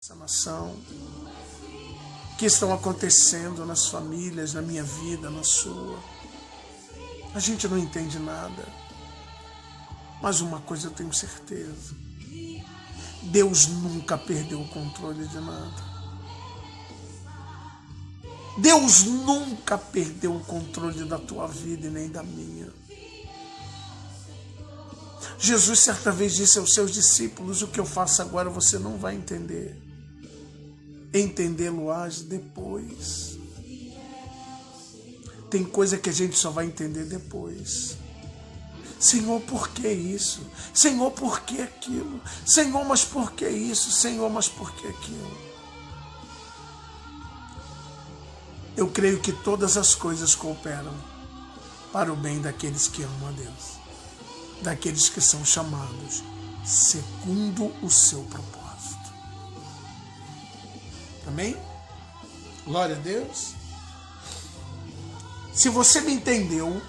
essa nação, que estão acontecendo nas famílias, na minha vida, na sua. A gente não entende nada, mas uma coisa eu tenho certeza: Deus nunca perdeu o controle de nada. Deus nunca perdeu o controle da tua vida e nem da minha. Jesus certa vez disse aos seus discípulos: o que eu faço agora você não vai entender. Entendê-lo-ás depois. Tem coisa que a gente só vai entender depois. Senhor, por que isso? Senhor, por que aquilo? Senhor, mas por que isso? Senhor, mas por que aquilo? Eu creio que todas as coisas cooperam para o bem daqueles que amam a Deus, daqueles que são chamados segundo o seu propósito. Amém? Glória a Deus. Se você me entendeu,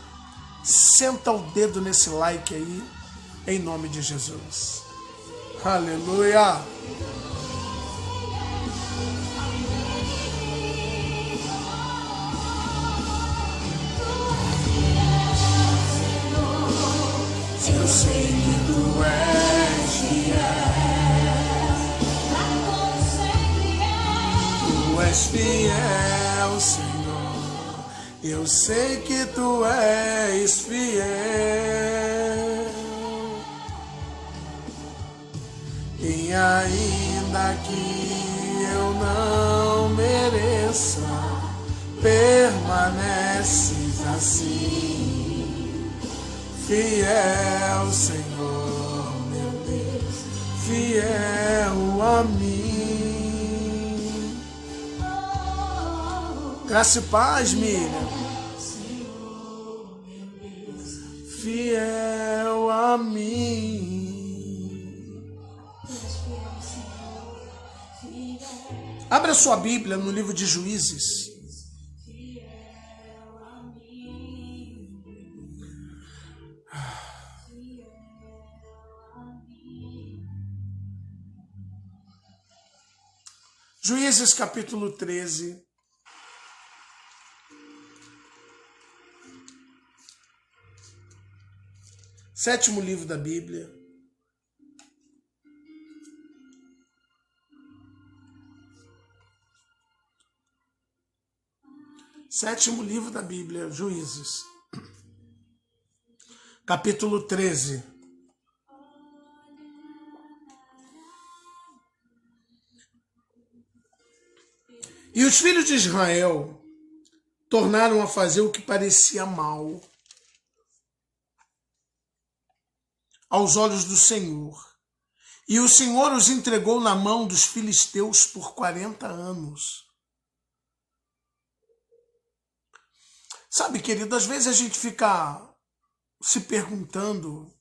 senta o dedo nesse like aí, em nome de Jesus. Aleluia! Eu sei que tu és fiel, tu és fiel, Senhor. Eu sei que tu és fiel, e ainda que eu não mereça, permaneces assim, fiel, Senhor, meu Deus, fiel a mim. Graça e paz, Miriam. Fiel a mim. Abra sua Bíblia no livro de Juízes. Juízes capítulo 13. Sétimo livro da Bíblia. Sétimo livro da Bíblia, Juízes. Capítulo 13. E os filhos de Israel tornaram a fazer o que parecia mal aos olhos do Senhor. E o Senhor os entregou na mão dos filisteus por 40 anos. Sabe, querido, às vezes a gente fica se perguntando.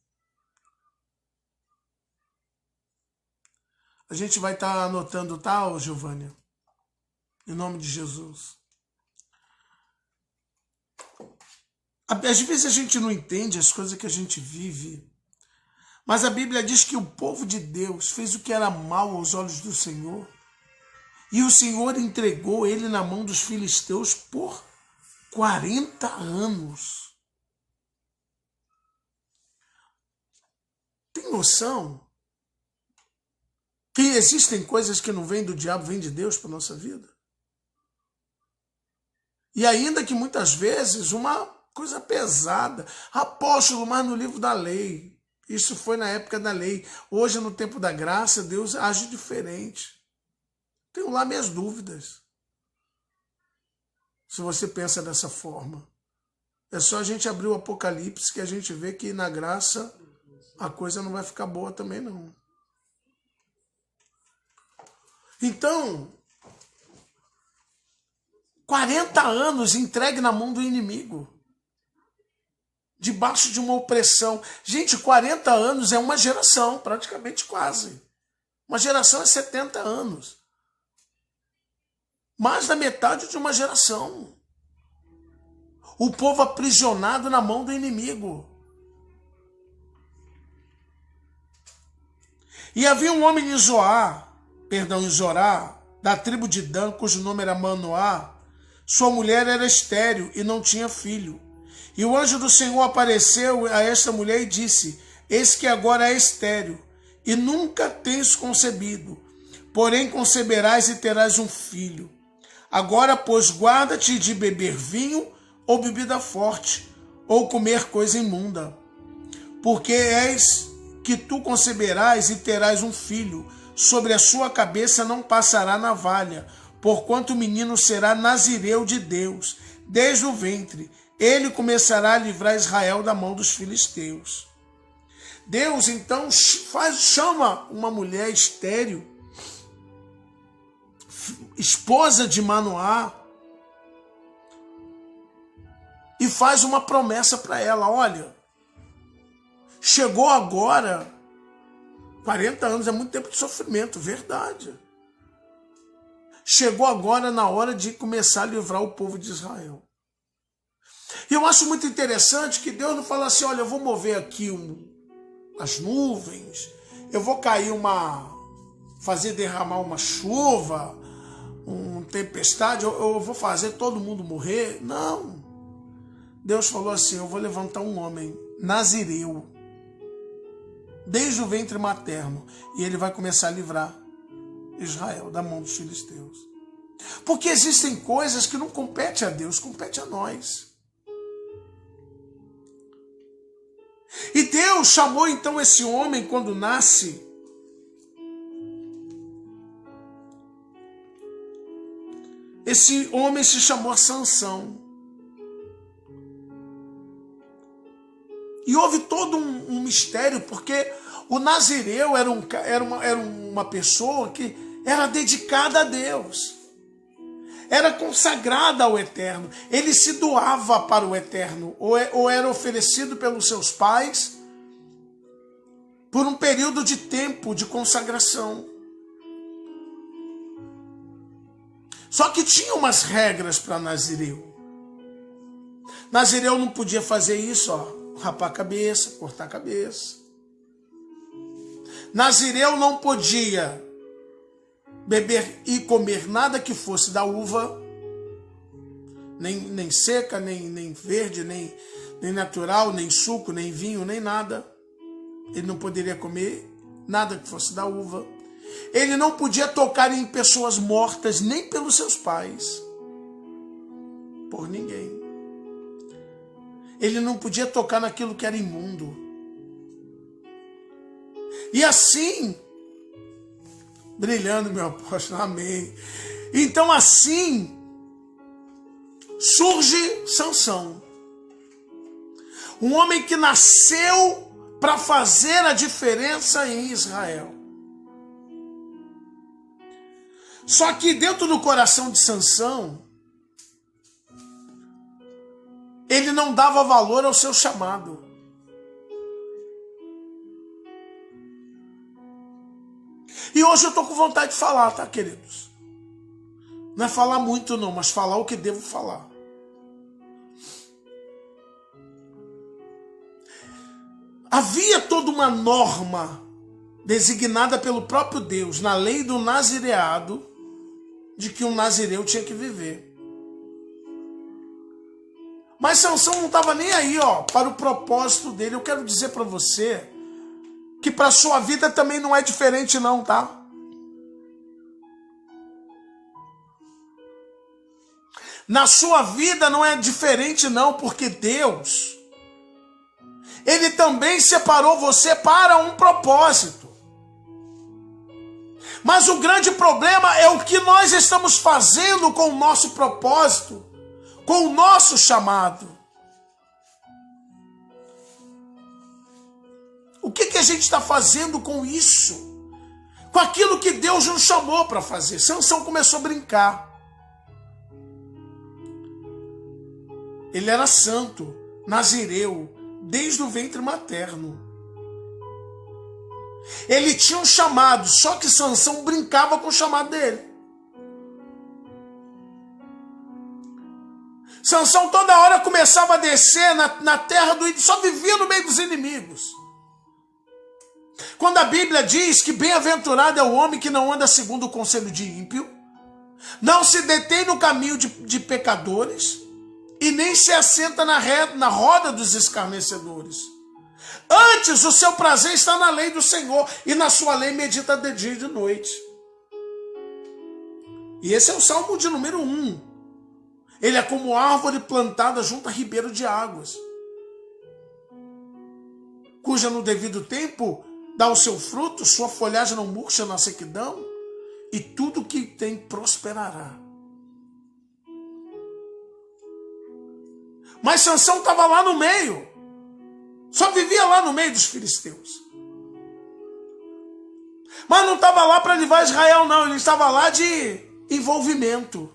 A gente vai estar anotando, tá, Giovânia? Em nome de Jesus. Às vezes a gente não entende as coisas que a gente vive. Mas a Bíblia diz que o povo de Deus fez o que era mal aos olhos do Senhor. E o Senhor entregou ele na mão dos filisteus por 40 anos. Tem noção que existem coisas que não vêm do diabo, vêm de Deus para a nossa vida? E ainda que muitas vezes uma coisa pesada. Apóstolo, mas no livro da lei. Isso foi na época da lei. Hoje, no tempo da graça, Deus age diferente. Tenho lá minhas dúvidas. Se você pensa dessa forma. É só a gente abrir o Apocalipse que a gente vê que na graça a coisa não vai ficar boa também, não. Então, 40 anos entregue na mão do inimigo. Debaixo de uma opressão. Gente, 40 anos é uma geração, praticamente quase. Uma geração é 70 anos. Mais da metade de uma geração. O povo aprisionado na mão do inimigo. E havia um homem em Zoar, em Zorá, da tribo de Dan, cujo nome era Manoá, sua mulher era estéril e não tinha filho. E o anjo do Senhor apareceu a esta mulher e disse: eis que agora é estéril, e nunca tens concebido, porém conceberás e terás um filho. Agora, pois, guarda-te de beber vinho ou bebida forte, ou comer coisa imunda, porque és que tu conceberás e terás um filho, sobre a sua cabeça não passará navalha, porquanto o menino será nazireu de Deus, desde o ventre, ele começará a livrar Israel da mão dos filisteus. Deus então chama uma mulher estéril, esposa de Manoá, e faz uma promessa para ela: olha, chegou agora, 40 anos é muito tempo de sofrimento, verdade. Chegou agora na hora de começar a livrar o povo de Israel. E eu acho muito interessante que Deus não fala assim: olha, eu vou mover aqui as nuvens, eu vou fazer derramar uma chuva, uma tempestade, eu vou fazer todo mundo morrer. Não. Deus falou assim: eu vou levantar um homem, nazireu, desde o ventre materno, e ele vai começar a livrar Israel da mão dos filisteus. Porque existem coisas que não competem a Deus, competem a nós. E Deus chamou então esse homem quando nasce. Esse homem se chamou Sansão. E houve todo um mistério, porque o nazireu era uma pessoa que era dedicada a Deus. Era consagrada ao Eterno. Ele se doava para o Eterno, ou era oferecido pelos seus pais por um período de tempo de consagração. Só que tinha umas regras para nazireu. Nazireu não podia fazer isso, rapar a cabeça, cortar a cabeça. Nazireu não podia beber e comer nada que fosse da uva, nem seca, nem verde, nem natural, nem suco, nem vinho, nem nada. Ele não poderia comer nada que fosse da uva. Ele não podia tocar em pessoas mortas, nem pelos seus pais, por ninguém. Ele não podia tocar naquilo que era imundo. E assim, brilhando, meu apóstolo, amém. Então assim surge Sansão. Um homem que nasceu para fazer a diferença em Israel. Só que dentro do coração de Sansão, ele não dava valor ao seu chamado. E hoje eu estou com vontade de falar, tá, queridos? Não é falar muito não, mas falar o que devo falar. Havia toda uma norma designada pelo próprio Deus na lei do nazireado, de que um nazireu tinha que viver. Mas Sansão não estava nem aí, para o propósito dele. Eu quero dizer para você que para a sua vida também não é diferente não, tá? Na sua vida não é diferente não, porque Deus, Ele também separou você para um propósito. Mas o grande problema é o que nós estamos fazendo com o nosso propósito, com o nosso chamado. O que a gente está fazendo com isso? Com aquilo que Deus nos chamou para fazer. Sansão começou a brincar. Ele era santo, nazireu, desde o ventre materno. Ele tinha um chamado, só que Sansão brincava com o chamado dele. Sansão toda hora começava a descer na terra do ídolo, só vivia no meio dos inimigos. Quando a Bíblia diz que bem-aventurado é o homem que não anda segundo o conselho de ímpio, não se detém no caminho de pecadores e nem se assenta na roda dos escarnecedores. Antes, o seu prazer está na lei do Senhor e na sua lei medita de dia e de noite. E esse é o Salmo de número 1. Ele é como árvore plantada junto a ribeiro de águas, cuja no devido tempo dá o seu fruto, sua folhagem não murcha na sequidão, e tudo que tem prosperará. Mas Sansão estava lá no meio, só vivia lá no meio dos filisteus. Mas não estava lá para livrar Israel, não, ele estava lá de envolvimento.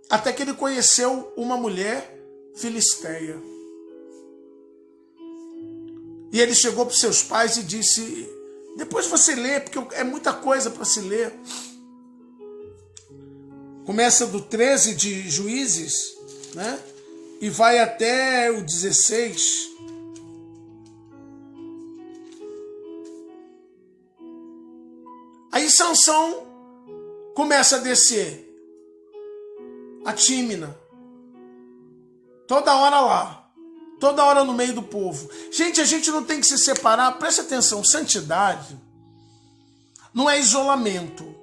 Até que ele conheceu uma mulher filisteia. E ele chegou para os seus pais e disse, depois você lê, porque é muita coisa para se ler. Começa do 13 de Juízes, né? E vai até o 16. Aí Sansão começa a descer a Tímina, toda hora lá, toda hora no meio do povo. Gente, a gente não tem que se separar, preste atenção, santidade não é isolamento.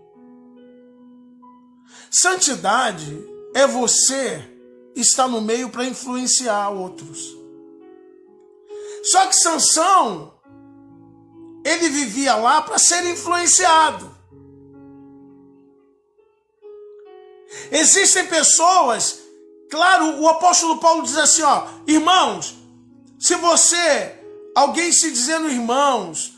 Santidade é você estar no meio para influenciar outros. Só que Sansão, ele vivia lá para ser influenciado. Existem pessoas, claro, o apóstolo Paulo diz assim, ó, irmãos, se alguém se dizendo irmãos,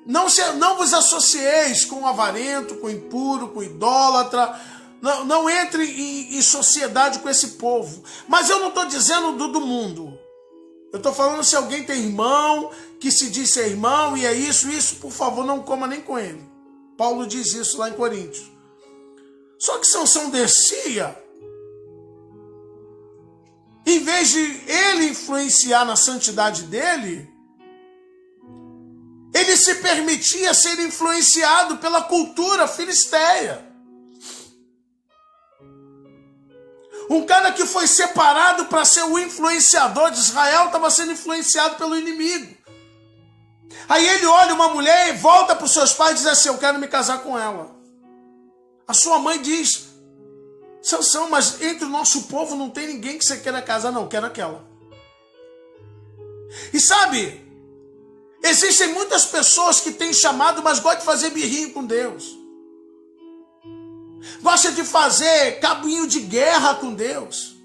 não vos associeis com o avarento, com o impuro, com o idólatra, não entre em sociedade com esse povo. Mas eu não estou dizendo do mundo. Eu estou falando se alguém tem irmão, que se diz ser irmão, e é isso, por favor, não coma nem com ele. Paulo diz isso lá em Coríntios. Só que Sansão descia, em vez de ele influenciar na santidade dele, ele se permitia ser influenciado pela cultura filisteia. Um cara que foi separado para ser o influenciador de Israel estava sendo influenciado pelo inimigo. Aí ele olha uma mulher e volta para os seus pais e diz assim, eu quero me casar com ela. A sua mãe diz, Sansão, mas entre o nosso povo não tem ninguém que você queira casar, não, eu quero aquela. E sabe, existem muitas pessoas que têm chamado, mas gostam de fazer birrinho com Deus. Gosta de fazer cabinho de guerra com Deus.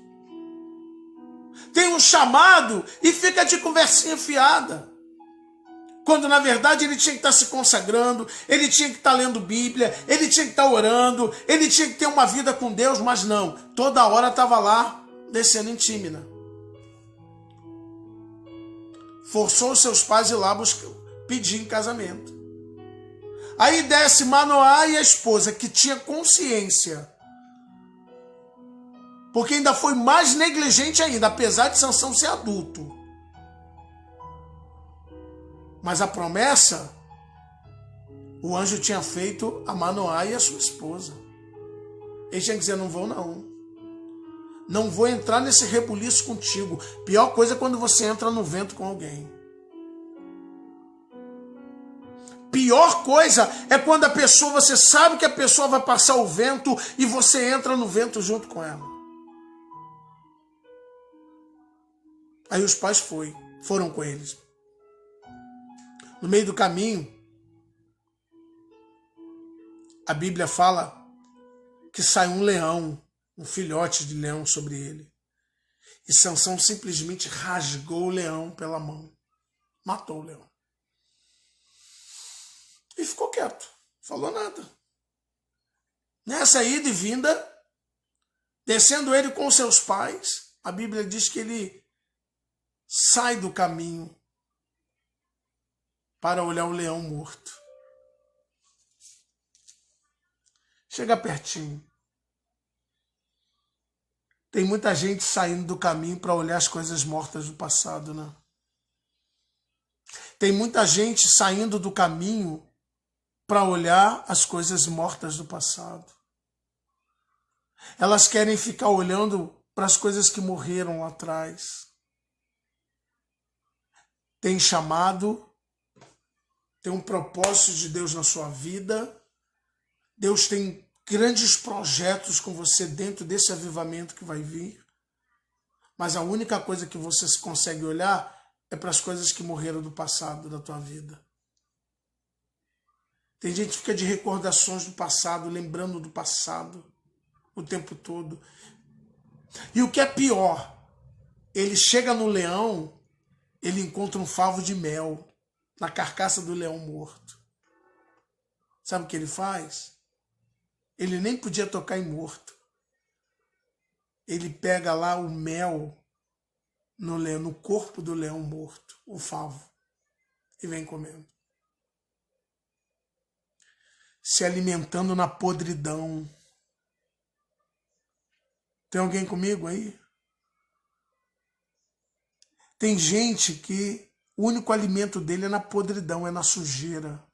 Tem um chamado e fica de conversinha fiada. Quando na verdade ele tinha que estar se consagrando, ele tinha que estar lendo Bíblia, ele tinha que estar orando, ele tinha que ter uma vida com Deus, mas não. Toda hora estava lá, descendo em Tímina. Forçou os seus pais a ir lá pedir em casamento. Aí desce Manoá e a esposa, que tinha consciência. Porque ainda foi mais negligente ainda, apesar de Sansão ser adulto. Mas a promessa, o anjo tinha feito a Manoá e a sua esposa. Ele tinha que dizer, não vou não. Não vou entrar nesse rebuliço contigo. Pior coisa é quando você entra no vento com alguém. Pior coisa é quando a pessoa, você sabe que a pessoa vai passar o vento e você entra no vento junto com ela. Aí os pais foram com eles. No meio do caminho, a Bíblia fala que sai um leão, um filhote de leão sobre ele. E Sansão simplesmente rasgou o leão pela mão. Matou o leão. E ficou quieto, falou nada. Nessa ida e vinda, descendo ele com seus pais, a Bíblia diz que ele sai do caminho para olhar o leão morto. Chega pertinho. Tem muita gente saindo do caminho para olhar as coisas mortas do passado, né? Tem muita gente saindo do caminho para olhar as coisas mortas do passado. Elas querem ficar olhando para as coisas que morreram lá atrás. Tem chamado, tem um propósito de Deus na sua vida. Deus tem grandes projetos com você dentro desse avivamento que vai vir. Mas a única coisa que você consegue olhar é para as coisas que morreram do passado da tua vida. Tem gente que fica de recordações do passado, lembrando do passado o tempo todo. E o que é pior, ele chega no leão, ele encontra um favo de mel na carcaça do leão morto. Sabe o que ele faz? Ele nem podia tocar em morto. Ele pega lá o mel no corpo do leão morto, o favo, e vem comendo. Se alimentando na podridão. Tem alguém comigo aí? Tem gente que o único alimento dele é na podridão, é na sujeira.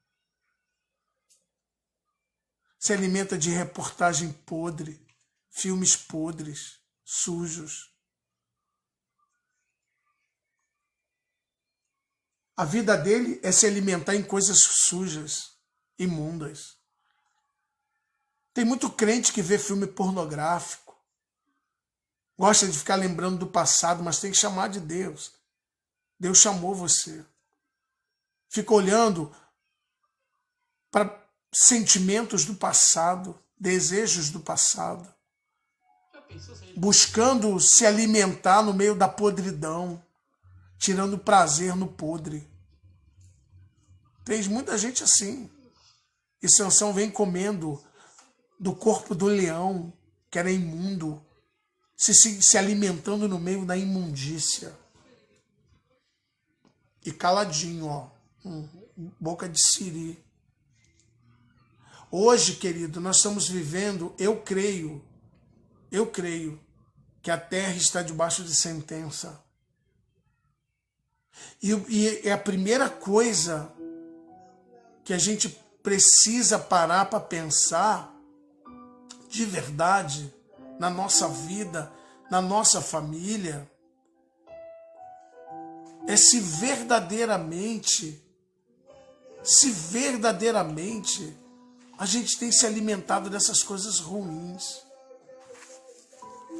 Se alimenta de reportagem podre, filmes podres, sujos. A vida dele é se alimentar em coisas sujas, imundas. Tem muito crente que vê filme pornográfico, gosta de ficar lembrando do passado, mas tem que chamar de Deus. Deus chamou você. Fica olhando para sentimentos do passado, desejos do passado, buscando se alimentar no meio da podridão, tirando prazer no podre. Tem muita gente assim. E Sansão vem comendo do corpo do leão, que era imundo, se alimentando no meio da imundícia. E caladinho, ó, boca de siri. Hoje, querido, nós estamos vivendo, eu creio que a terra está debaixo de sentença. E é a primeira coisa que a gente precisa parar para pensar de verdade na nossa vida, na nossa família, é se verdadeiramente a gente tem se alimentado dessas coisas ruins.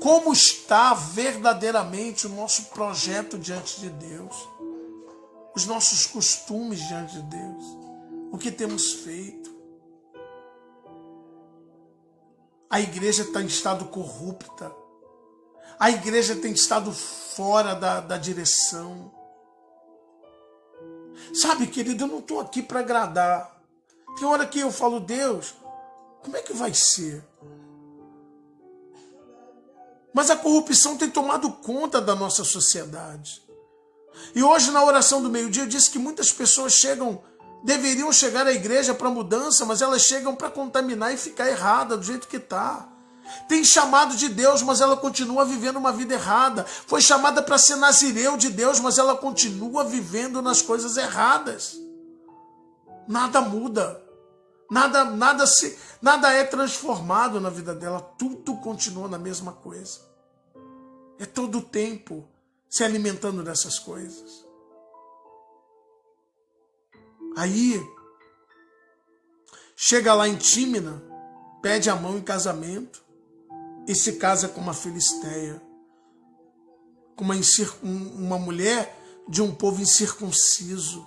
Como está verdadeiramente o nosso projeto diante de Deus? Os nossos costumes diante de Deus? O que temos feito? A igreja está em estado corrupta. A igreja tem estado fora da direção. Sabe, querido, eu não estou aqui para agradar. Tem hora que eu falo, Deus, como é que vai ser? Mas a corrupção tem tomado conta da nossa sociedade. E hoje, na oração do meio-dia, eu disse que muitas pessoas deveriam chegar à igreja para mudança, mas elas chegam para contaminar e ficar errada do jeito que está. Tem chamado de Deus, mas ela continua vivendo uma vida errada. Foi chamada para ser nazireu de Deus, mas ela continua vivendo nas coisas erradas. Nada muda. Nada é transformado na vida dela. Tudo continua na mesma coisa. É todo o tempo se alimentando dessas coisas. Aí, chega lá em Tímina, pede a mão em casamento e se casa com uma filisteia, com uma mulher de um povo incircunciso,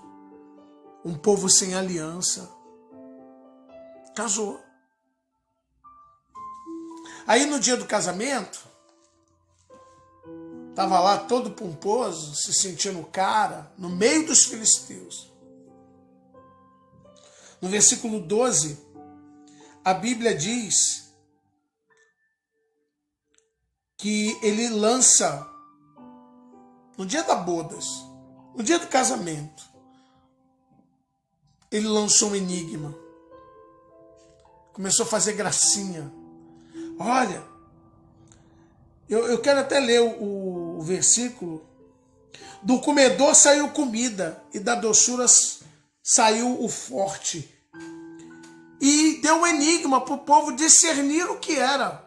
um povo sem aliança. Casou. Aí no dia do casamento, estava lá todo pomposo, se sentindo cara, no meio dos filisteus. No versículo 12, a Bíblia diz que ele lança, no dia das bodas, no dia do casamento, ele lançou um enigma. Começou a fazer gracinha. Olha, eu quero até ler o versículo. Do comedor saiu comida, e da doçura saiu o forte. E deu um enigma para o povo discernir o que era.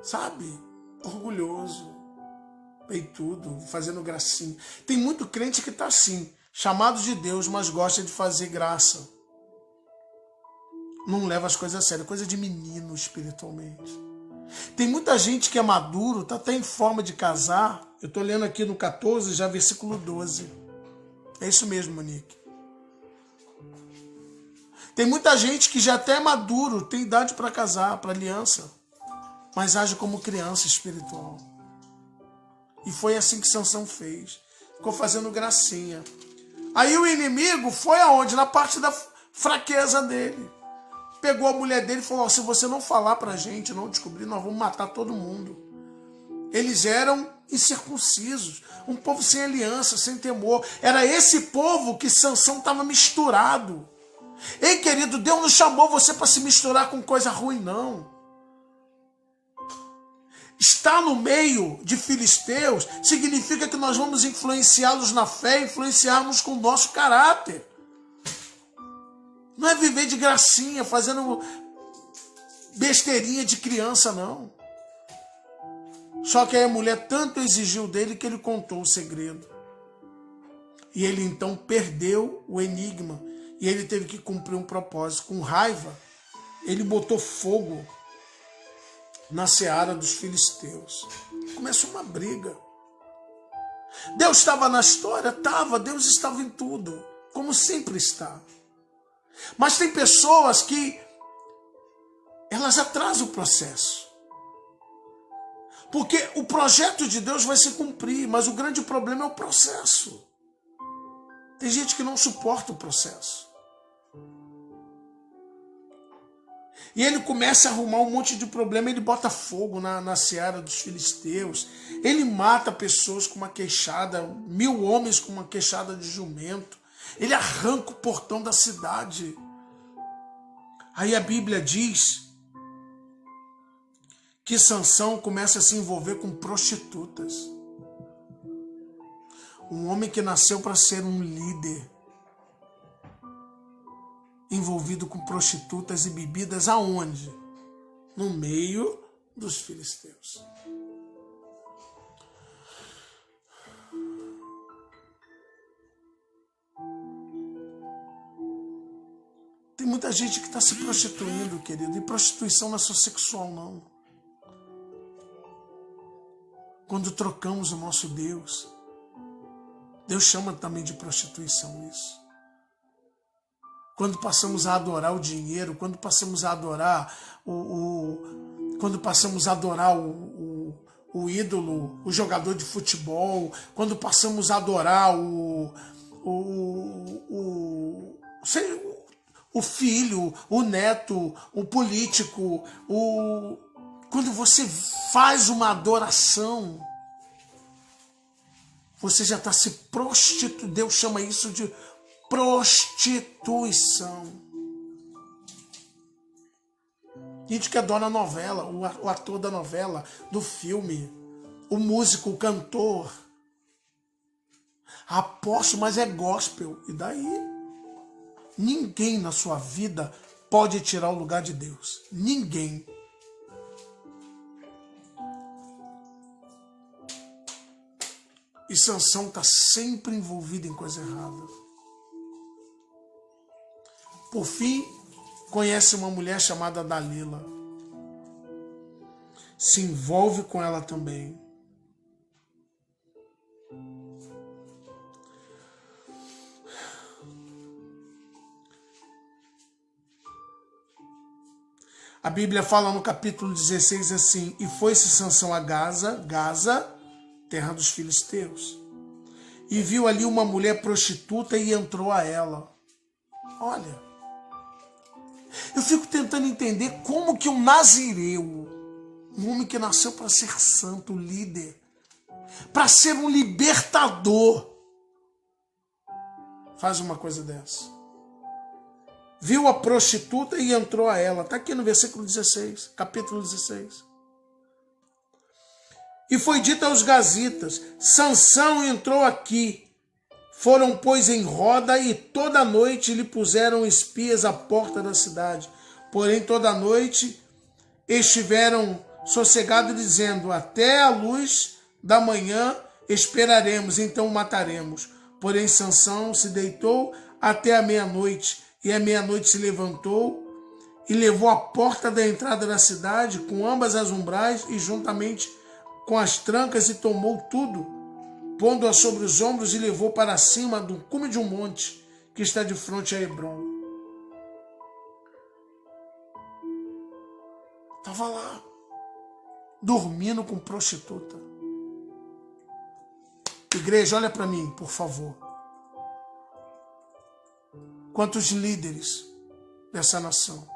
Sabe? Orgulhoso, peitudo, fazendo gracinha. Tem muito crente que está assim, chamado de Deus, mas gosta de fazer graça. Não leva as coisas a sério, coisa de menino espiritualmente. Tem muita gente que é maduro, está até em forma de casar. Eu estou lendo aqui no 14, já versículo 12. É isso mesmo, Monique. Tem muita gente que já até é maduro, tem idade para casar, para aliança, mas age como criança espiritual. E foi assim que Sansão fez. Ficou fazendo gracinha. Aí o inimigo foi aonde? Na parte da fraqueza dele. Pegou a mulher dele e falou, se você não falar pra gente, não descobrir, nós vamos matar todo mundo. Eles eram incircuncisos, um povo sem aliança, sem temor. Era esse povo que Sansão estava misturado. Ei, querido, Deus não chamou você para se misturar com coisa ruim, não. Estar no meio de filisteus significa que nós vamos influenciá-los na fé, influenciarmos com o nosso caráter. Não é viver de gracinha, fazendo besteirinha de criança, não. Só que aí a mulher tanto exigiu dele que ele contou o segredo. E ele então perdeu o enigma. E ele teve que cumprir um propósito. Com raiva, ele botou fogo na seara dos filisteus. Começou uma briga. Deus estava na história? Estava. Deus estava em tudo, como sempre está. Mas tem pessoas que elas atrasam o processo. Porque o projeto de Deus vai se cumprir, mas o grande problema é o processo. Tem gente que não suporta o processo. E ele começa a arrumar um monte de problema, ele bota fogo na seara dos filisteus, ele mata pessoas com uma queixada, 1000 homens com uma queixada de jumento, ele arranca o portão da cidade. Aí a Bíblia diz que Sansão começa a se envolver com prostitutas. Um homem que nasceu para ser um líder, envolvido com prostitutas e bebidas aonde? No meio dos filisteus. Tem muita gente que está se prostituindo, querido, e prostituição não é só sexual, não. Quando trocamos o nosso Deus, Deus chama também de prostituição isso. Quando passamos a adorar o dinheiro, quando passamos a adorar o ídolo, o jogador de futebol, quando passamos a adorar o filho, o neto, o político, quando você faz uma adoração, você já está se prostituindo. Deus chama isso de prostituição. Gente que adora a novela, o ator da novela, do filme, o músico, o cantor. Aposto, mas é gospel. E daí? Ninguém na sua vida pode tirar o lugar de Deus. Ninguém. E Sansão está sempre envolvido em coisa errada. Por fim, conhece uma mulher chamada Dalila. Se envolve com ela também. A Bíblia fala no capítulo 16 assim: e foi-se Sansão a Gaza, terra dos filisteus, e viu ali uma mulher prostituta e entrou a ela. Olha, eu fico tentando entender como que um nazireu, um homem que nasceu para ser santo, líder, para ser um libertador, faz uma coisa dessa. Viu a prostituta e entrou a ela. Está aqui no versículo 16, capítulo 16. E foi dito aos gazitas: Sansão entrou aqui. Foram, pois, em roda e toda noite lhe puseram espias à porta da cidade. Porém, toda noite estiveram sossegados, dizendo: até a luz da manhã esperaremos, então o mataremos. Porém, Sansão se deitou até a meia-noite, e à meia-noite se levantou e levou a porta da entrada da cidade com ambas as umbrais e juntamente com as trancas, e tomou tudo, pondo-a sobre os ombros, e levou para cima do cume de um monte que está de frente a Hebrom. Estava lá, dormindo com prostituta. Igreja, olha para mim, por favor. Quantos líderes dessa nação,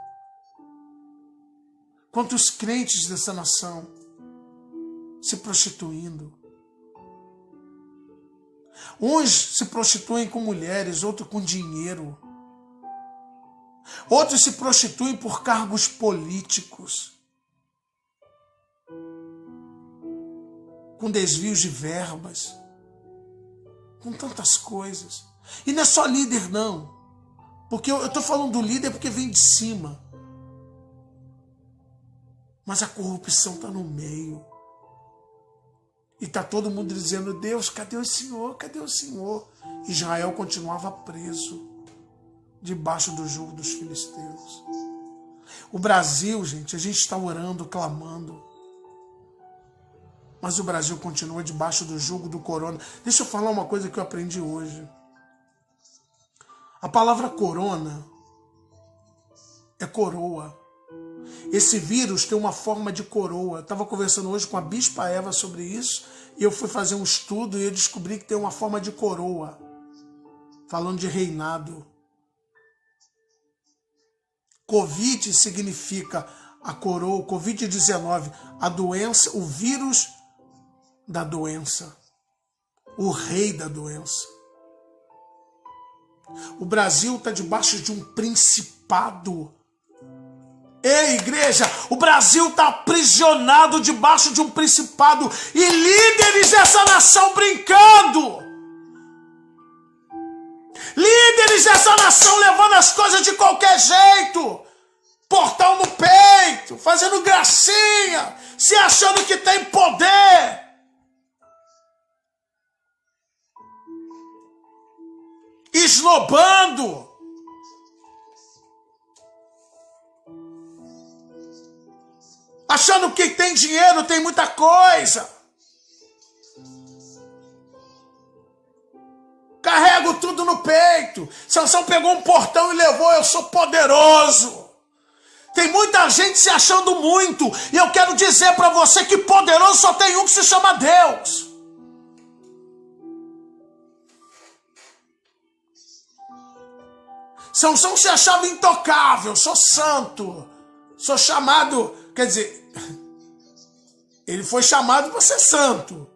quantos crentes dessa nação se prostituindo. Uns se prostituem com mulheres, outros com dinheiro. Outros se prostituem por cargos políticos, com desvios de verbas, com tantas coisas. E não é só líder, não. Porque eu estou falando do líder porque vem de cima. Mas a corrupção está no meio. E está todo mundo dizendo: Deus, cadê o Senhor? Cadê o Senhor? Israel continuava preso debaixo do jugo dos filisteus. O Brasil, gente, a gente está orando, clamando. Mas o Brasil continua debaixo do jugo do corona. Deixa eu falar uma coisa que eu aprendi hoje. A palavra corona é coroa. Esse vírus tem uma forma de coroa. Eu estava conversando hoje com a Bispa Eva sobre isso, e eu fui fazer um estudo e eu descobri que tem uma forma de coroa, falando de reinado. Covid significa a coroa, Covid-19, a doença, o vírus da doença, o rei da doença. O Brasil está debaixo de um principado. Ei, igreja, o Brasil está aprisionado debaixo de um principado e líderes dessa nação brincando. Líderes dessa nação levando as coisas de qualquer jeito. Portão no peito, fazendo gracinha, se achando que tem poder. Esnobando. Achando que tem dinheiro, tem muita coisa. Carrego tudo no peito. Sansão pegou um portão e levou: eu sou poderoso. Tem muita gente se achando muito. E eu quero dizer para você que poderoso só tem um, que se chama Deus. Sansão se achava intocável. Sou santo. Sou chamado... Quer dizer, ele foi chamado para ser santo.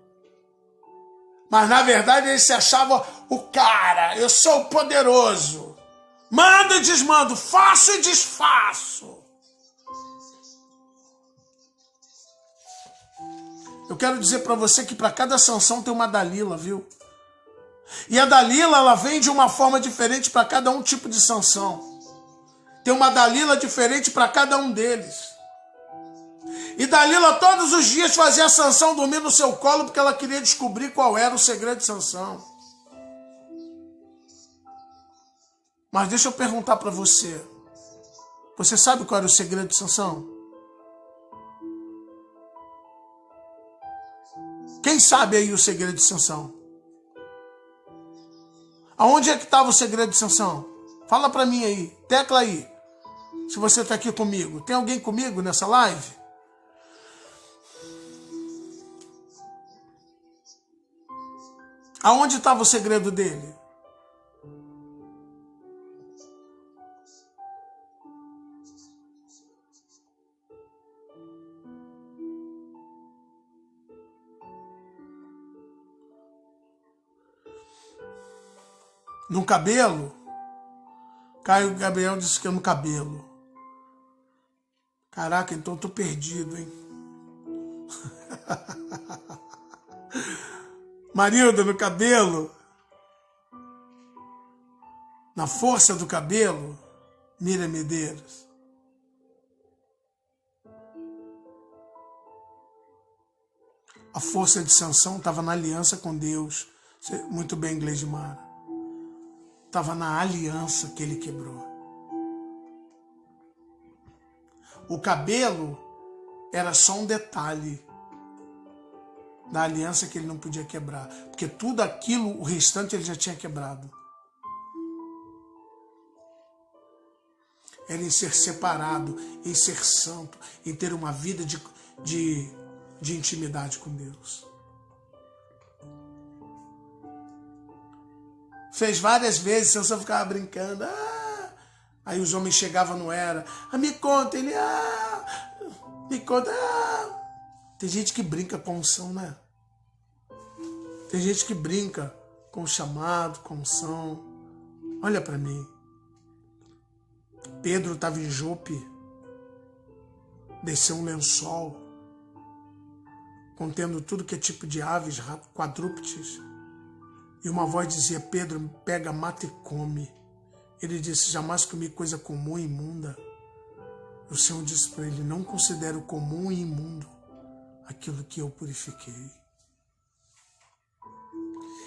Mas na verdade ele se achava o cara. Eu sou o poderoso. Mando e desmando. Faço e desfaço. Eu quero dizer para você que para cada Sansão tem uma Dalila, viu? E a Dalila, ela vem de uma forma diferente para cada um tipo de Sansão. Tem uma Dalila diferente para cada um deles. E Dalila todos os dias fazia Sansão dormir no seu colo, porque ela queria descobrir qual era o segredo de Sansão. Mas deixa eu perguntar para você. Você sabe qual era o segredo de Sansão? Quem sabe aí o segredo de Sansão? Aonde é que estava o segredo de Sansão? Fala para mim aí, tecla aí. Se você está aqui comigo. Tem alguém comigo nessa live? Aonde estava o segredo dele? No cabelo? Caio Gabriel disse que é no cabelo. Caraca, então eu tô perdido, hein? Marilda no cabelo, na força do cabelo, Miriam Medeiros. A força de Sansão estava na aliança com Deus. Muito bem, inglês de Mara. Estava na aliança que ele quebrou. O cabelo era só um detalhe da aliança que ele não podia quebrar. Porque tudo aquilo, o restante, ele já tinha quebrado. Era em ser separado, em ser santo, em ter uma vida de intimidade com Deus. Fez várias vezes, Sansão ficava brincando. Aí os homens chegavam, não era. Me conta, ele. Me conta. Tem gente que brinca com unção, né? Tem gente que brinca com o chamado, com unção. Olha para mim. Pedro estava em Jope. Desceu um lençol contendo tudo que é tipo de aves, quadrúpedes. E uma voz dizia: Pedro, pega, mata e come. Ele disse: jamais comi coisa comum e imunda. O Senhor disse para ele: não considero comum e imundo aquilo que eu purifiquei.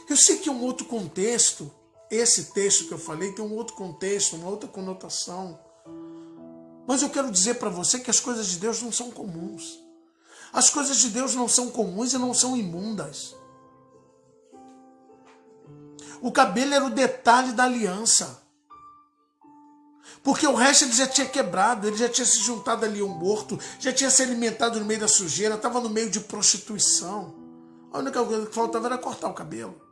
Eu sei que é um outro contexto, esse texto que eu falei tem um outro contexto, uma outra conotação. Mas eu quero dizer para você que as coisas de Deus não são comuns. As coisas de Deus não são comuns e não são imundas. O cabelo era o detalhe da aliança. Porque o resto ele já tinha quebrado, ele já tinha se juntado ali ao morto, já tinha se alimentado no meio da sujeira, estava no meio de prostituição. A única coisa que faltava era cortar o cabelo.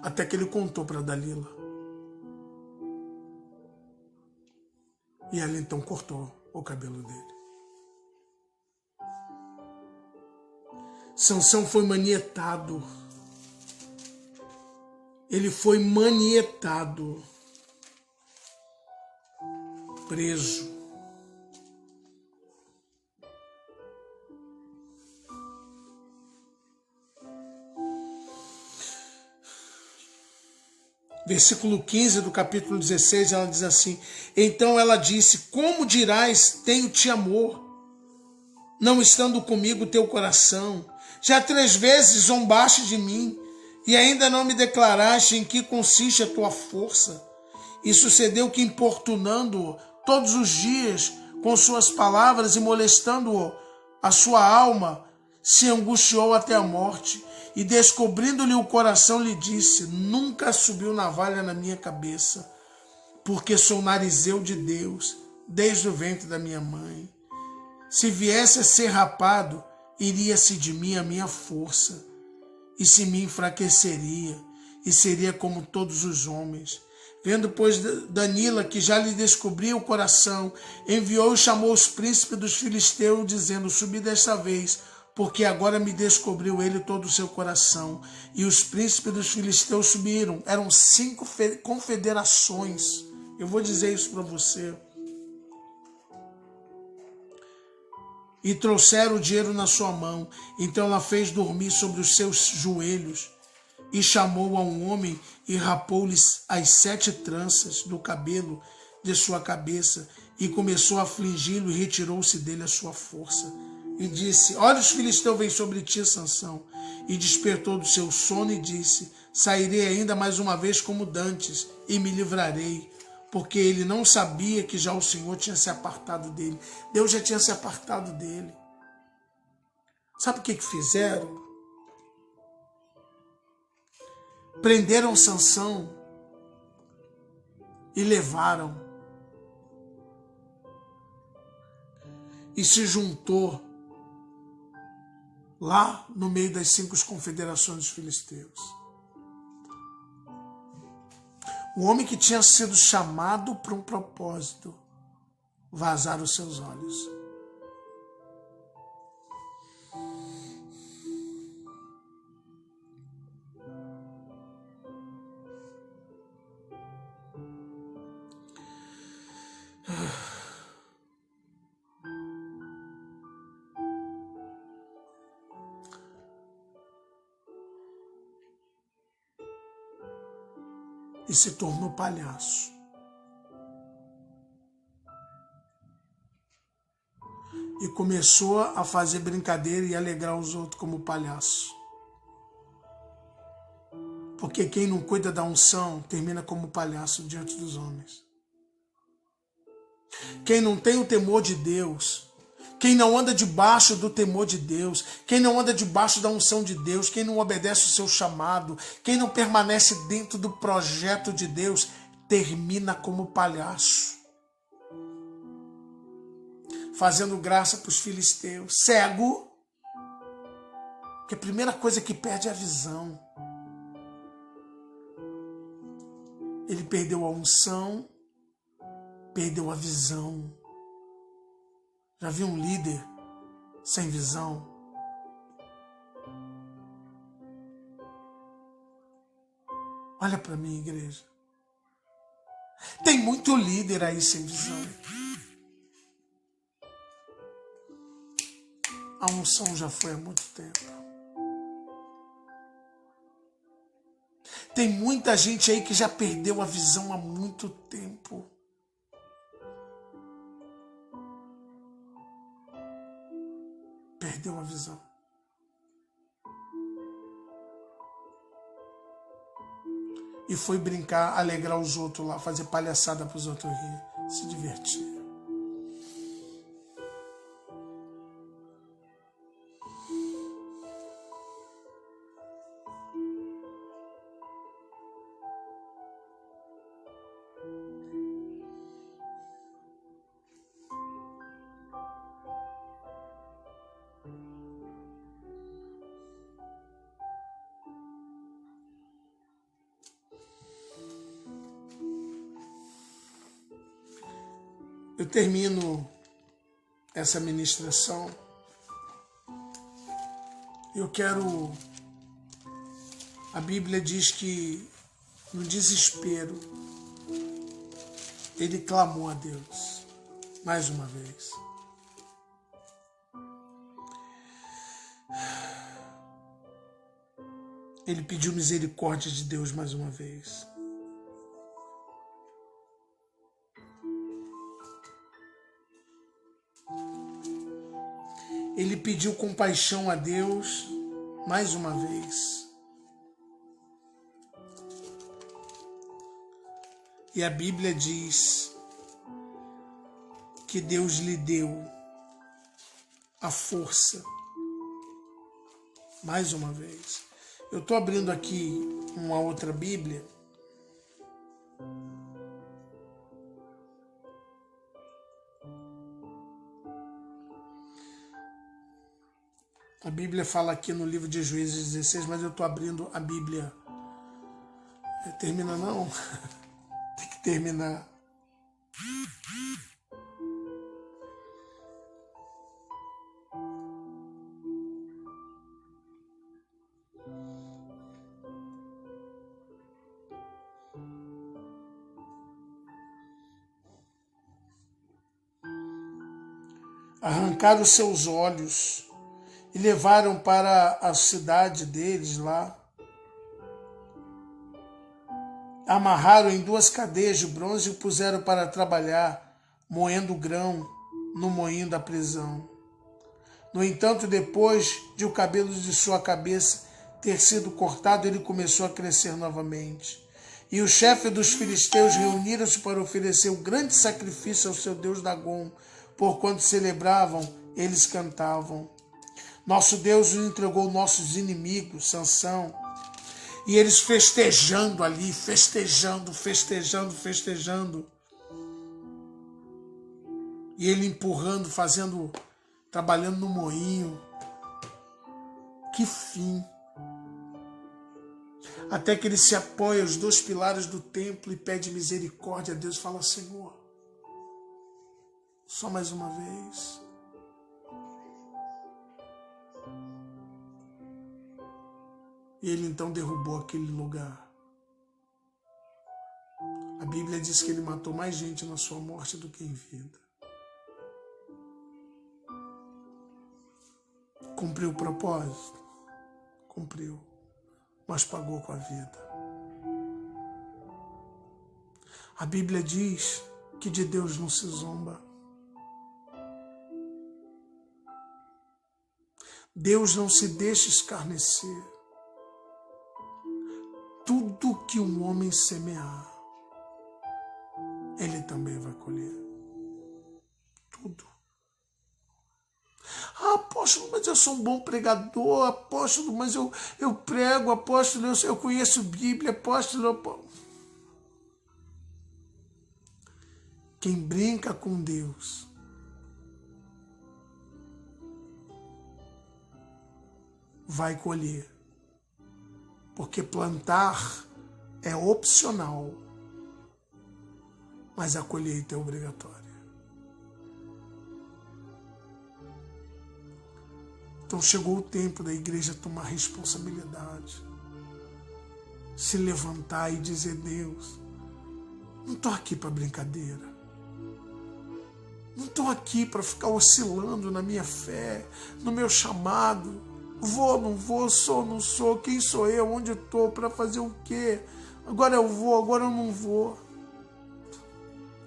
Até que ele contou para Dalila. E ela então cortou o cabelo dele. Sansão foi manietado. Ele foi manietado. Preso. Versículo 15 do capítulo 16, ela diz assim: então ela disse: como dirás, tenho-te amor, não estando comigo teu coração? Já 3 vezes zombaste de mim, e ainda não me declaraste em que consiste a tua força. E sucedeu que, importunando-o todos os dias com suas palavras e molestando-o a sua alma, se angustiou até a morte. E descobrindo-lhe o coração, lhe disse: nunca subiu navalha na minha cabeça, porque sou narizeu de Deus, desde o ventre da minha mãe. Se viesse a ser rapado, iria-se de mim a minha força, e se me enfraqueceria, e seria como todos os homens. Vendo, pois, Dalila que já lhe descobria o coração, enviou e chamou os príncipes dos filisteus, dizendo: subi desta vez, porque agora me descobriu ele todo o seu coração. E os príncipes dos filisteus subiram. Eram 5 confederações. Eu vou dizer isso para você. E trouxeram o dinheiro na sua mão. Então ela fez dormir sobre os seus joelhos. E chamou a um homem e rapou-lhe as 7 tranças do cabelo de sua cabeça. E começou a afligi-lo e retirou-se dele a sua força. E disse: olha, os filisteus vêm sobre ti, Sansão. E despertou do seu sono e disse: sairei ainda mais uma vez como dantes e me livrarei. Porque ele não sabia que já o Senhor tinha se apartado dele. Deus já tinha se apartado dele. Sabe o que fizeram? Prenderam Sansão e levaram. E se juntou lá no meio das 5 confederações dos filisteus. O homem que tinha sido chamado para um propósito, vazar os seus olhos. e se tornou palhaço. E começou a fazer brincadeira e alegrar os outros como palhaço. Porque quem não cuida da unção termina como palhaço diante dos homens. Quem não tem o temor de Deus, quem não anda debaixo do temor de Deus, quem não anda debaixo da unção de Deus, quem não obedece o seu chamado, quem não permanece dentro do projeto de Deus, termina como palhaço. Fazendo graça para os filisteus, cego, que a primeira coisa que perde é a visão. Ele perdeu a unção, perdeu a visão. Já viu um líder sem visão? Olha para mim, igreja. Tem muito líder aí sem visão. A unção já foi há muito tempo. Tem muita gente aí que já perdeu a visão há muito tempo. Perdeu a visão. E foi brincar, alegrar os outros lá, fazer palhaçada para os outros rir, se divertir. Eu termino essa ministração. Eu quero... A Bíblia diz que no desespero ele clamou a Deus mais uma vez. Ele pediu misericórdia de Deus mais uma vez. Ele pediu compaixão a Deus mais uma vez. E a Bíblia diz que Deus lhe deu a força mais uma vez. Eu estou abrindo aqui uma outra Bíblia. A Bíblia fala aqui no livro de Juízes 16, mas eu estou abrindo a Bíblia. Termina não? Tem que terminar. Arrancaram seus olhos e levaram para a cidade deles lá. Amarraram em 2 cadeias de bronze e o puseram para trabalhar, moendo grão no moinho da prisão. No entanto, depois de o cabelo de sua cabeça ter sido cortado, ele começou a crescer novamente. E o chefe dos filisteus reuniram-se para oferecer um grande sacrifício ao seu deus Dagom. Porquanto celebravam, eles cantavam. Nosso Deus nos entregou nossos inimigos, Sansão. E eles festejando ali, festejando. E ele empurrando, trabalhando no moinho. Que fim! Até que ele se apoia aos 2 pilares do templo e pede misericórdia a Deus. Fala, Senhor, só mais uma vez. E ele então derrubou aquele lugar. A Bíblia diz que ele matou mais gente na sua morte do que em vida. Cumpriu o propósito? Cumpriu. Mas pagou com a vida. A Bíblia diz que de Deus não se zomba. Deus não se deixa escarnecer. Tudo que um homem semear, ele também vai colher. Tudo. Ah, apóstolo, mas eu sou um bom pregador. Apóstolo, mas eu prego. Apóstolo, eu conheço Bíblia. Apóstolo. Quem brinca com Deus vai colher. Porque plantar é opcional, mas a colheita é obrigatória. Então chegou o tempo da igreja tomar responsabilidade, se levantar e dizer: Deus, não estou aqui para brincadeira. Não estou aqui para ficar oscilando na minha fé, no meu chamado. Vou, não vou, sou, não sou, quem sou eu, onde eu estou, para fazer o quê? Agora eu vou, agora eu não vou.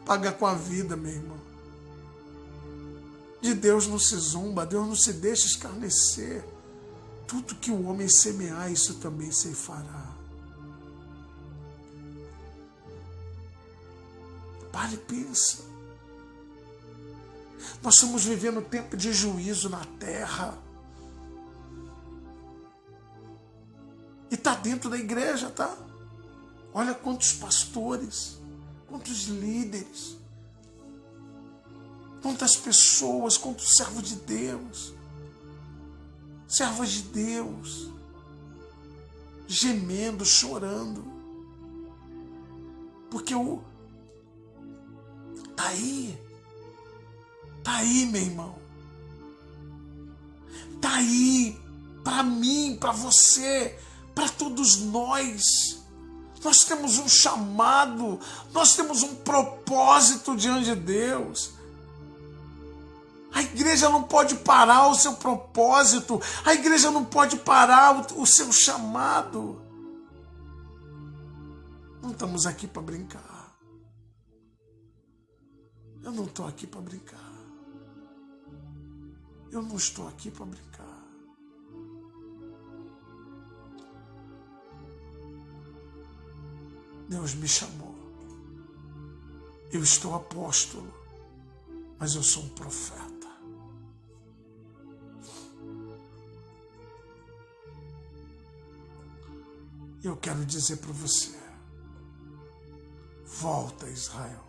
Paga com a vida, meu irmão. De Deus não se zomba, Deus não se deixa escarnecer. Tudo que o homem semear, isso também se fará. Pare e pensa. Nós estamos vivendo tempo de juízo na terra. E está dentro da igreja, tá? Olha quantos pastores, quantos líderes, quantas pessoas, quantos servos de Deus, servas de Deus, gemendo, chorando, porque tá aí, meu irmão, tá aí, para mim, para você, para todos nós. Nós temos um chamado, nós temos um propósito diante de Deus. A igreja não pode parar o seu propósito, a igreja não pode parar o seu chamado. Não estamos aqui para brincar. Eu não estou aqui para brincar. Eu não estou aqui para brincar. Deus me chamou. Eu estou apóstolo, mas eu sou um profeta. Eu quero dizer para você: volta, Israel,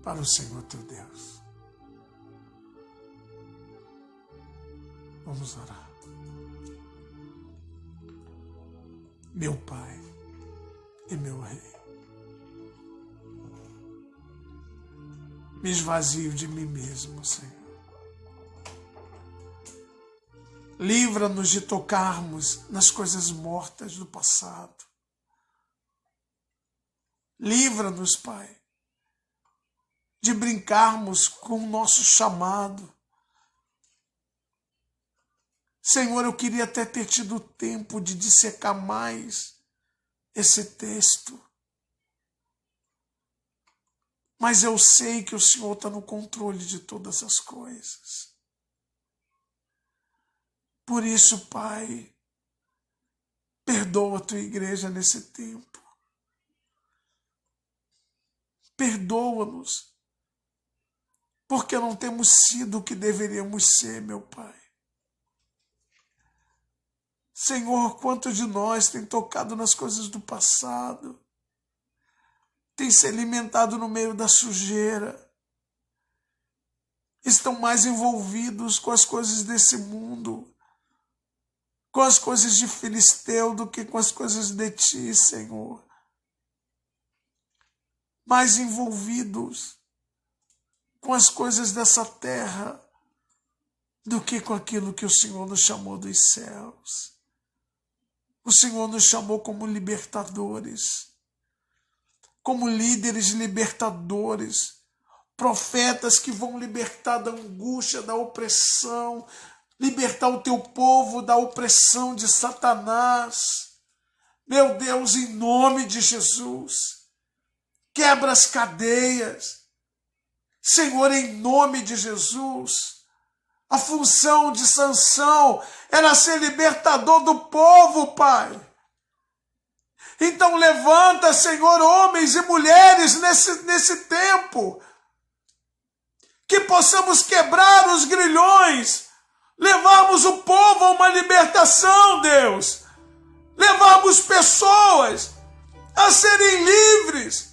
para o Senhor teu Deus. Vamos orar. Meu Pai e meu Rei, me esvazio de mim mesmo, Senhor. Livra-nos de tocarmos nas coisas mortas do passado. Livra-nos, Pai, de brincarmos com o nosso chamado. Senhor, eu queria até ter tido tempo de dissecar mais esse texto. Mas eu sei que o Senhor está no controle de todas as coisas. Por isso, Pai, perdoa a tua igreja nesse tempo. Perdoa-nos, porque não temos sido o que deveríamos ser, meu Pai. Senhor, quantos de nós tem tocado nas coisas do passado, tem se alimentado no meio da sujeira, estão mais envolvidos com as coisas desse mundo, com as coisas de Filisteu do que com as coisas de ti, Senhor. Mais envolvidos com as coisas dessa terra do que com aquilo que o Senhor nos chamou dos céus. O Senhor nos chamou como libertadores, como líderes libertadores, profetas que vão libertar da angústia, da opressão, libertar o teu povo da opressão de Satanás. Meu Deus, em nome de Jesus, quebra as cadeias. Senhor, em nome de Jesus, a função de Sansão era ser libertador do povo, Pai. Então levanta, Senhor, homens e mulheres nesse tempo, que possamos quebrar os grilhões, levarmos o povo a uma libertação, Deus, levarmos pessoas a serem livres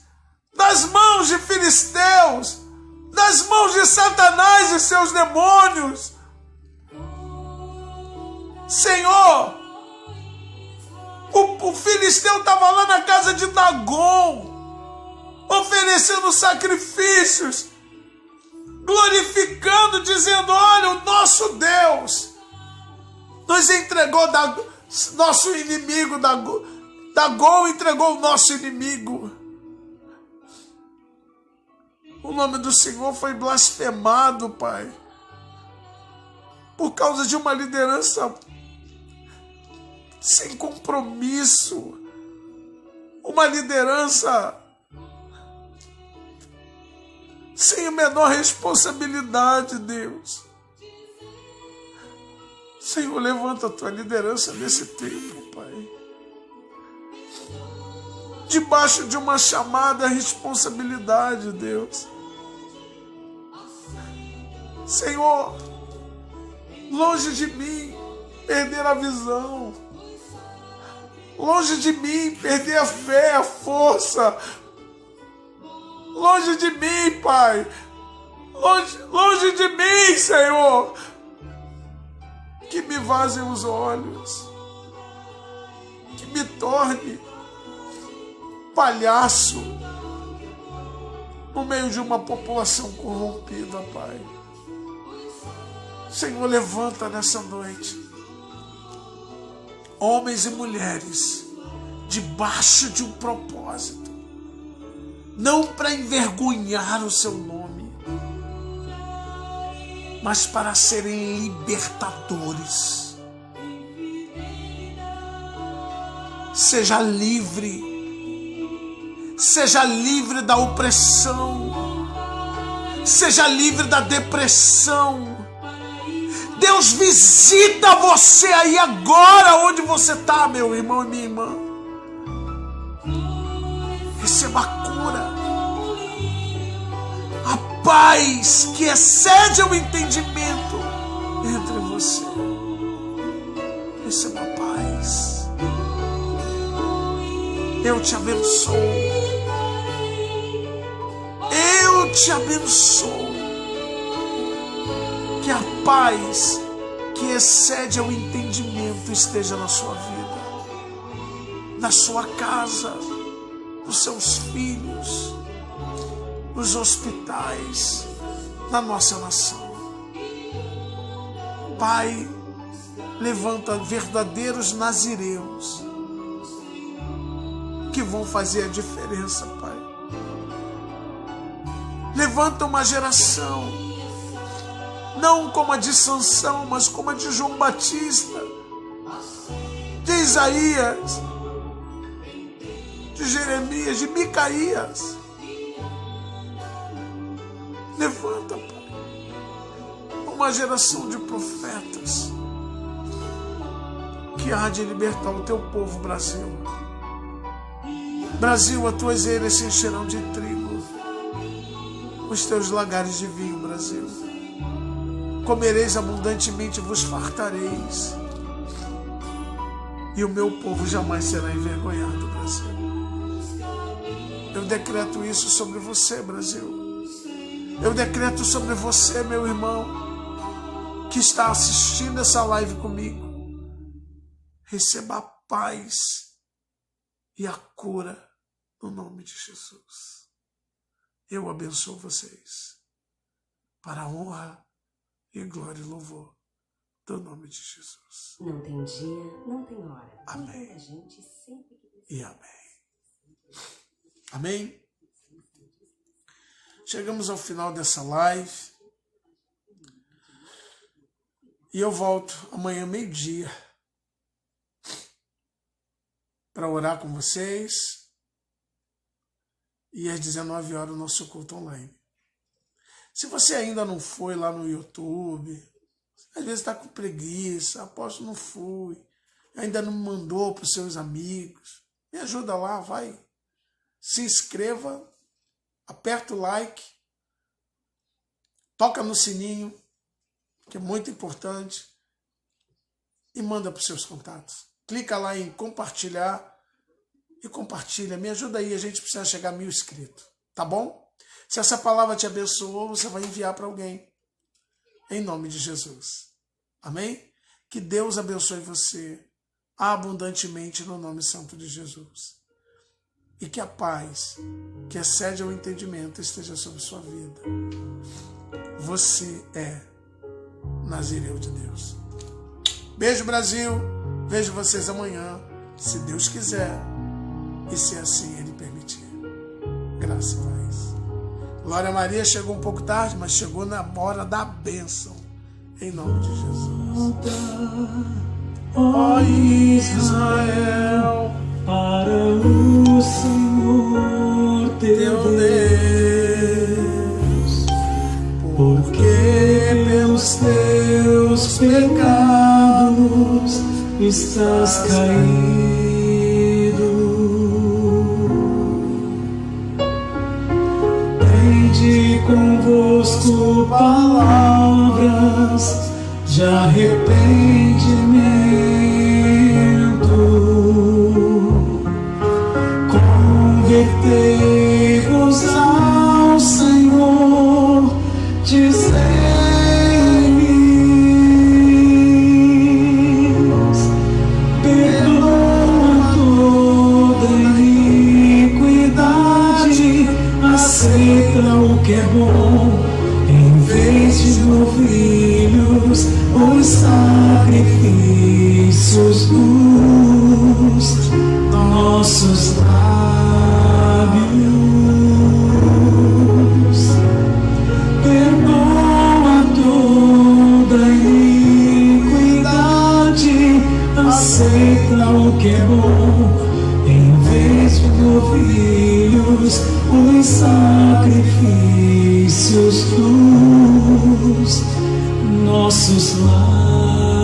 das mãos de filisteus, das mãos de Satanás e seus demônios. Senhor, o filisteu estava lá na casa de Dagon, oferecendo sacrifícios, glorificando, dizendo: olha, o nosso Deus nos entregou nosso inimigo. Dagon entregou o nosso inimigo. O nome do Senhor foi blasfemado, Pai, por causa de uma liderança sem compromisso, uma liderança sem a menor responsabilidade, Deus. Senhor, levanta a tua liderança nesse tempo, Pai, debaixo de uma chamada responsabilidade, Deus. Senhor, longe de mim perder a visão, longe de mim perder a fé, a força, longe de mim, Pai, longe de mim, Senhor, que me vazem os olhos, que me torne palhaço no meio de uma população corrompida, Pai. Senhor, levanta nessa noite homens e mulheres debaixo de um propósito, não para envergonhar o seu nome, mas para serem libertadores. Seja livre da opressão, seja livre da depressão. Deus visita você aí agora, onde você está, meu irmão e minha irmã. Receba a cura, a paz que excede o entendimento entre você. Receba a paz. Eu te abençoo. Eu te abençoo. Que a paz que excede ao entendimento esteja na sua vida, na sua casa, nos seus filhos, nos hospitais, na nossa nação. Pai, levanta verdadeiros nazireus que vão fazer a diferença, Pai. Levanta uma geração, não como a de Sansão, mas como a de João Batista, de Isaías, de Jeremias, de Micaías. Levanta, Pai, uma geração de profetas que há de libertar o teu povo, Brasil. Brasil, as tuas eiras se encherão de trigo, os teus lagares de vinho, Brasil. Comereis abundantemente e vos fartareis, e o meu povo jamais será envergonhado, Brasil. Eu decreto isso sobre você, Brasil. Eu decreto sobre você, meu irmão, que está assistindo essa live comigo. Receba a paz e a cura no nome de Jesus. Eu abençoo vocês para a honra e glória e louvor do nome de Jesus. Não tem dia, não tem hora. Amém. A gente sempre E amém. Amém? Chegamos ao final dessa live. E eu volto amanhã, meio-dia, para orar com vocês e às 19 horas o nosso culto online. Se você ainda não foi lá no YouTube, às vezes está com preguiça, apóstolo, não fui, ainda não mandou para os seus amigos, me ajuda lá, vai. Se inscreva, aperta o like, toca no sininho, que é muito importante, e manda para os seus contatos. Clica lá em compartilhar e compartilha. Me ajuda aí, a gente precisa chegar a 1000 inscritos, tá bom? Se essa palavra te abençoou, você vai enviar para alguém. Em nome de Jesus. Amém? Que Deus abençoe você abundantemente no nome santo de Jesus. E que a paz, que excede ao entendimento, esteja sobre sua vida. Você é Nazireu de Deus. Beijo, Brasil. Vejo vocês amanhã, se Deus quiser e se assim Ele permitir. Graça e paz. Glória a Maria chegou um pouco tarde, mas chegou na hora da bênção. Em nome de Jesus. Ó Israel, para o Senhor teu Deus, porque pelos teus pecados estás caído. Tende convosco palavras de arrependimento. Convertei-vos ao Senhor, dizeis, perdoa toda iniquidade, aceita o que é bom, em vez de novilhos, os sacrifícios dos nossos lábios. Perdoa toda iniquidade, aceita o que é bom, em vez de novilhos, os sacrifícios dos nossos lábios.